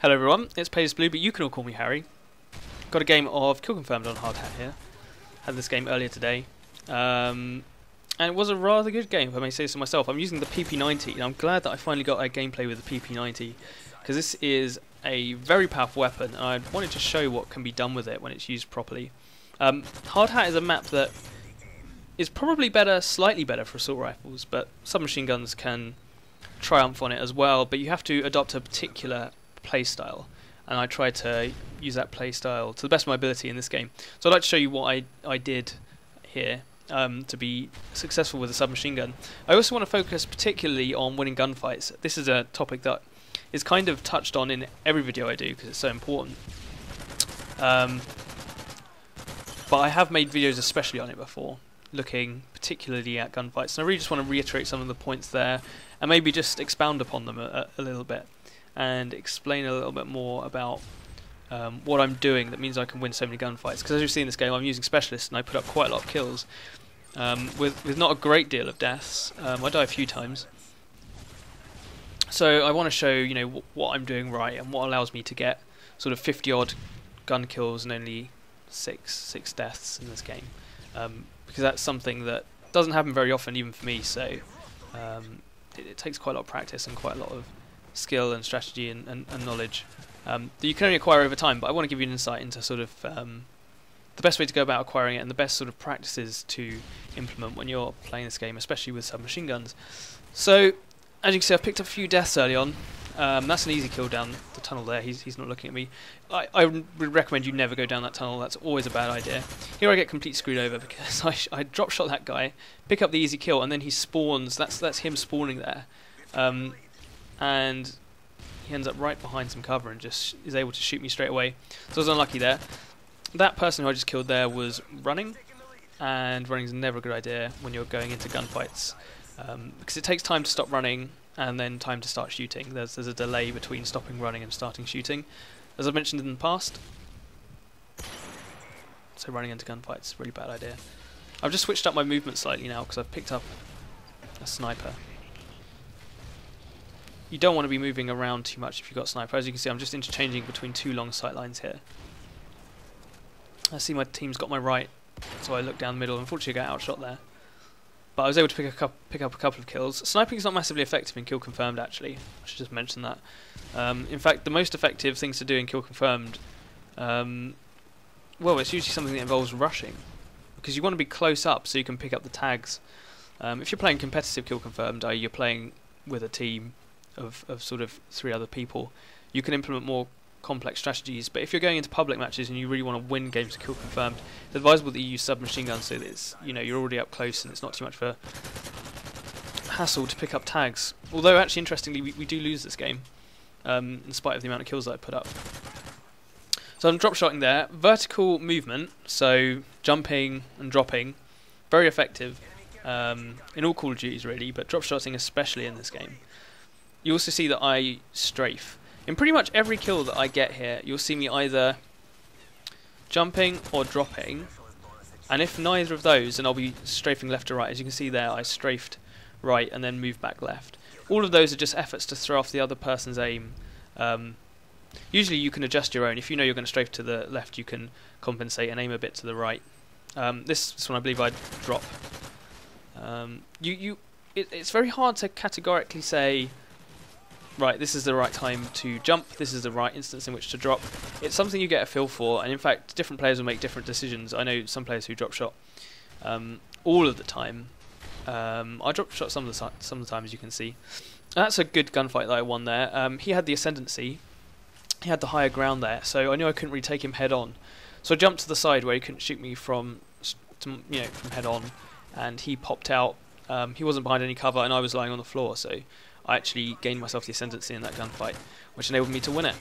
Hello everyone, it's Palest Blue, but you can all call me Harry. Got a game of Kill Confirmed on Hardhat here. Had this game earlier today. And it was a rather good game, if I may say so myself. I'm using the PP90, and I'm glad that I finally got a gameplay with the PP90, because this is a very powerful weapon, and I wanted to show what can be done with it when it's used properly. Hardhat is a map that is probably better, slightly better for assault rifles, but submachine guns can triumph on it as well, but you have to adopt a particular playstyle, and I tried to use that playstyle to the best of my ability in this game. So I'd like to show you what I did here to be successful with a submachine gun. I also want to focus particularly on winning gunfights. This is a topic that is kind of touched on in every video I do because it's so important. But I have made videos especially on it before, looking particularly at gunfights, and I really just want to reiterate some of the points there and maybe just expound upon them a little bit and explain a little bit more about what I'm doing that means I can win so many gunfights. Because as you see in this game, I'm using specialists and I put up quite a lot of kills with not a great deal of deaths. I die a few times, so I want to show what I'm doing right and what allows me to get sort of 50 odd gun kills and only six deaths in this game, because that's something that doesn't happen very often even for me. So it takes quite a lot of practice and quite a lot of skill and strategy and knowledge that you can only acquire over time, but I want to give you an insight into sort of the best way to go about acquiring it and the best sort of practices to implement when you're playing this game, especially with submachine guns. So as you can see, I've picked up a few deaths early on. That's an easy kill down the tunnel there. He's not looking at me. I would recommend you never go down that tunnel. That's always a bad idea. Here I get completely screwed over because I drop shot that guy, pick up the easy kill, and then he spawns. That's him spawning there. And he ends up right behind some cover and just is able to shoot me straight away. So I was unlucky there. That person who I just killed there was running, and running is never a good idea when you're going into gunfights, because it takes time to stop running and then time to start shooting. There's a delay between stopping running and starting shooting, as I've mentioned in the past. So running into gunfights is a really bad idea. I've just switched up my movement slightly now because I've picked up a sniper. You don't want to be moving around too much if you've got sniper. As you can see, I'm just interchanging between two long sight lines here. I see my team's got my right, so I look down the middle. Unfortunately, I got outshot there, but I was able to pick up a couple of kills. Sniping is not massively effective in Kill Confirmed, actually. I should just mention that. In fact, the most effective things to do in Kill Confirmed, well, it's usually something that involves rushing, because you want to be close up so you can pick up the tags. If you're playing competitive Kill Confirmed, i.e. you're playing with a team of sort of 3 other people, you can implement more complex strategies. But if you're going into public matches and you really want to win games of Kill Confirmed, it's advisable that you use submachine guns so that it's, you're already up close and it's not too much of a hassle to pick up tags. Although actually interestingly we do lose this game, in spite of the amount of kills that I put up. So I'm drop shotting there. Vertical movement, so jumping and dropping, very effective in all Call of Duties really, but drop shotting especially in this game. You also see that I strafe. In pretty much every kill that I get here, you'll see me either jumping or dropping, and if neither of those, then I'll be strafing left or right. As you can see there, I strafed right and then moved back left. All of those are just efforts to throw off the other person's aim. Usually you can adjust your own. If you know you're going to strafe to the left, you can compensate and aim a bit to the right. This one I believe I'd drop. It's very hard to categorically say, right, this is the right time to jump, this is the right instance in which to drop. It's something you get a feel for, and in fact different players will make different decisions. I know some players who drop shot all of the time. I drop shot some of the time, as you can see. That's a good gunfight that I won there. He had the ascendancy, he had the higher ground there, so I knew I couldn't really take him head on. So I jumped to the side where he couldn't shoot me from head on, and he popped out. He wasn't behind any cover and I was lying on the floor, so I actually gained myself the ascendancy in that gunfight, which enabled me to win it.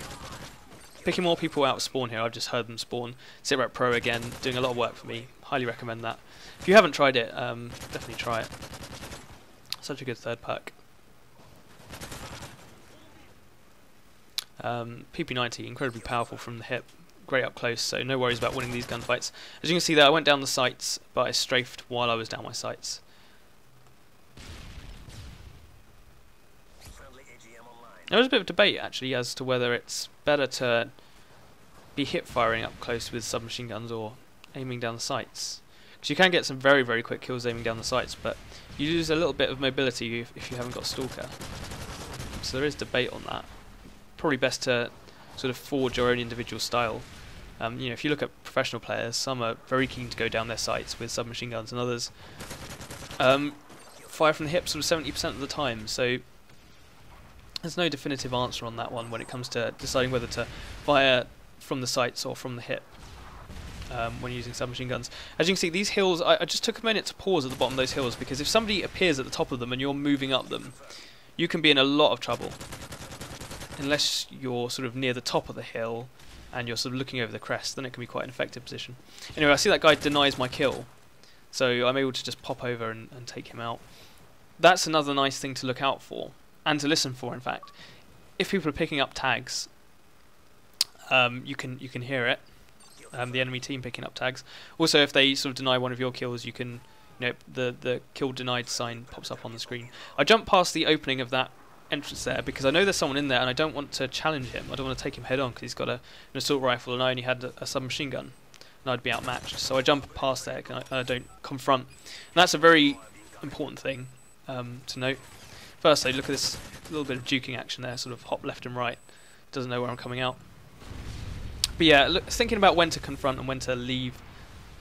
Picking more people out of spawn here, I've just heard them spawn. Sitrep Pro again, doing a lot of work for me. Highly recommend that. If you haven't tried it, definitely try it. Such a good third perk. PP90, incredibly powerful from the hip. Great up close, so no worries about winning these gunfights. As you can see there, I went down the sights, but I strafed while I was down my sights. There was a bit of debate actually as to whether it's better to be hip firing up close with submachine guns or aiming down the sights. Because you can get some very, very quick kills aiming down the sights, but you lose a little bit of mobility if you haven't got Stalker. So there is debate on that. Probably best to sort of forge your own individual style. You know, if you look at professional players, some are very keen to go down their sights with submachine guns, and others fire from the hip sort of 70% of the time. So there's no definitive answer on that one when it comes to deciding whether to fire from the sights or from the hip when using submachine guns. As you can see, these hills, I just took a minute to pause at the bottom of those hills, because if somebody appears at the top of them and you're moving up them, you can be in a lot of trouble. Unless you're sort of near the top of the hill and you're sort of looking over the crest, then it can be quite an effective position. Anyway, I see that guy denies my kill, so I'm able to just pop over and take him out. That's another nice thing to look out for, and to listen for, in fact. If people are picking up tags, you can hear it, the enemy team picking up tags. Also, if they sort of deny one of your kills, you can, you know, the kill denied sign pops up on the screen. I jumped past the opening of that entrance there because I know there's someone in there and I don't want to challenge him. I don't want to take him head on because he's got an assault rifle and I only had a submachine gun and I'd be outmatched. So I jump past there and I don't confront. And that's a very important thing to note. First, look at this little bit of juking action there, sort of hop left and right. Doesn't know where I'm coming out. But yeah, look, thinking about when to confront and when to leave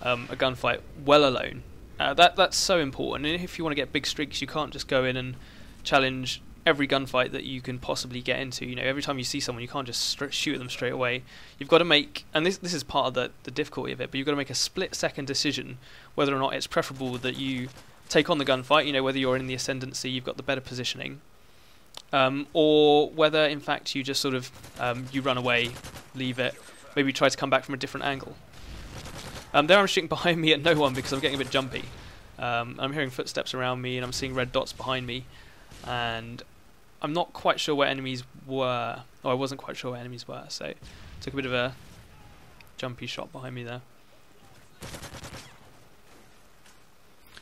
a gunfight well alone. That's so important. And if you want to get big streaks, you can't just go in and challenge every gunfight that you can possibly get into. You know, every time you see someone, you can't just shoot at them straight away. You've got to make, and this is part of the difficulty of it, but you've got to make a split-second decision whether or not it's preferable that you take on the gunfight. You know, whether you're in the ascendancy, you've got the better positioning, or whether in fact you just sort of you run away, leave it, maybe try to come back from a different angle. There I'm shooting behind me at no one because I'm getting a bit jumpy. I'm hearing footsteps around me and I'm seeing red dots behind me, and I'm not quite sure where enemies were. Oh, I wasn't quite sure where enemies were, so took a bit of a jumpy shot behind me there.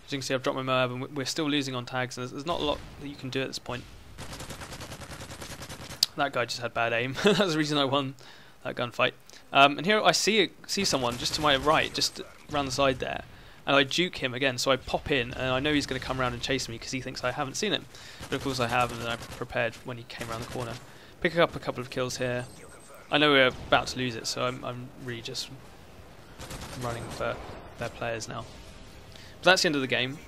As you can see, I've dropped my Merv and we're still losing on tags, and there's not a lot that you can do at this point. That guy just had bad aim. That's the reason I won that gunfight. And here I see someone just to my right, just around the side there, and I juke him again, so I pop in, and I know he's going to come around and chase me because he thinks I haven't seen him. But of course I have, and then I prepared when he came around the corner. Pick up a couple of kills here. I know we're about to lose it, so I'm really just running for their players now. But that's the end of the game.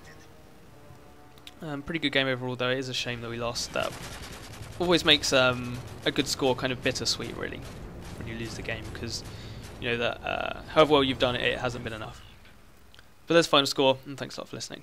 Pretty good game overall, though. It is a shame that we lost. That always makes a good score kind of bittersweet, really, when you lose the game, because you know that however well you've done it, it hasn't been enough. But there's the final score, and thanks a lot for listening.